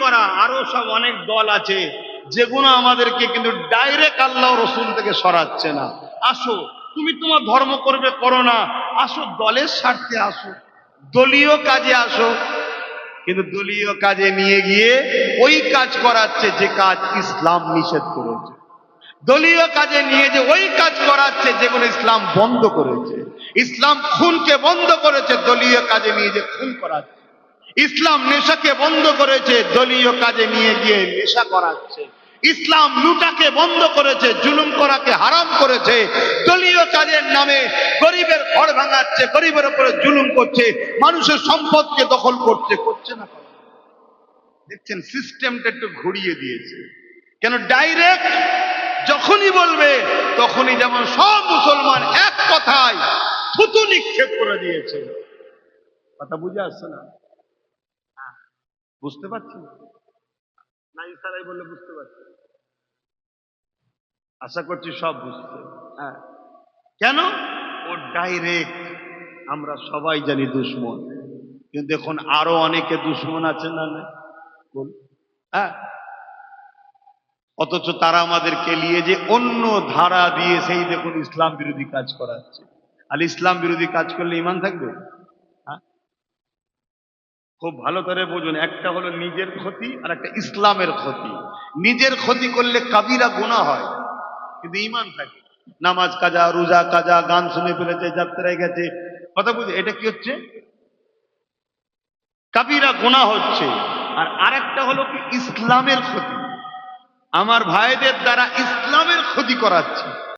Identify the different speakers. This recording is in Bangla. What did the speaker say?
Speaker 1: করা আরো সব অনেক দল আছে যেগুলো আমাদেরকে কিন্তু ডাইরেক্ট আল্লাহ রসুল থেকে সরাচ্ছে না। আসো, তুমি তোমার ধর্ম করবে, করো না, আসো দলের স্বার্থে আসো, দলীয় কাজে আসো। কিন্তু দলীয় কাজে নিয়ে গিয়ে ওই কাজ করাচ্ছে যে কাজ ইসলাম নিষেধ করেছে, দলীয় কাজে নিয়ে যে ওই কাজ করাচ্ছে যেগুলো ইসলাম বন্ধ করেছে। ইসলাম খুনকে বন্ধ করেছে, দলীয় কাজে নিয়ে যে খুন করাচ্ছে। ইসলাম নেশাকে বন্ধ করেছে, দলীয় কাজে নিয়ে গিয়ে নেশা করাচ্ছে। ইসলাম লুটাকে বন্ধ করেছে, জুলুম করাকে হারাম করেছে, দলীয় কাজের নামে গরিবের ঘর ভাঙাচ্ছে, গরিবের উপরে জুলুম করছে, মানুষের সম্পদকে দখল করছে। করছে না? দেখছেন সিস্টেমটা একটু ঘুরিয়ে দিয়েছে। কেন? ডাইরেক্ট যখনই বলবে তখনই যেমন সব মুসলমান এক কথায় থুতু নিক্ষেপ করে দিয়েছে। কথা বুঝে আসছে না? বুঝতে পারছি না, ইশারায় বললে বুঝতে পারছি। আশা করছি সব বুঝছে। হ্যাঁ, কেন? ও ডাইরেক্ট। আমরা সবাই জানি দুশ্মন, কিন্তু এখন আরো অনেকে দুশ্মন আছে না? হ্যাঁ, অথচ তারা আমাদেরকে নিয়ে যে অন্য ধারা দিয়ে সেই দেখুন ইসলাম বিরোধী কাজ করাচ্ছে। আর ইসলাম বিরোধী কাজ করলে ঈমান থাকবে? হ্যাঁ, খুব ভালো করে বুঝুন, একটা হলো নিজের ক্ষতি আর একটা ইসলামের ক্ষতি। নিজের ক্ষতি করলে কাবিরা গুনাহ হয়, কিন্তু ঈমান থাকে। নামাজ কাজা, রোজা কাজা, গান শুনে ফেলেছে, যাত্রায় গেছে, কথা বুঝে, এটা কি হচ্ছে? কাবিরা গুনাহ হচ্ছে। আর আরেকটা হলো কি ইসলামের ক্ষতি, আমার ভাইদের দ্বারা ইসলামের ক্ষতি করাচ্ছে।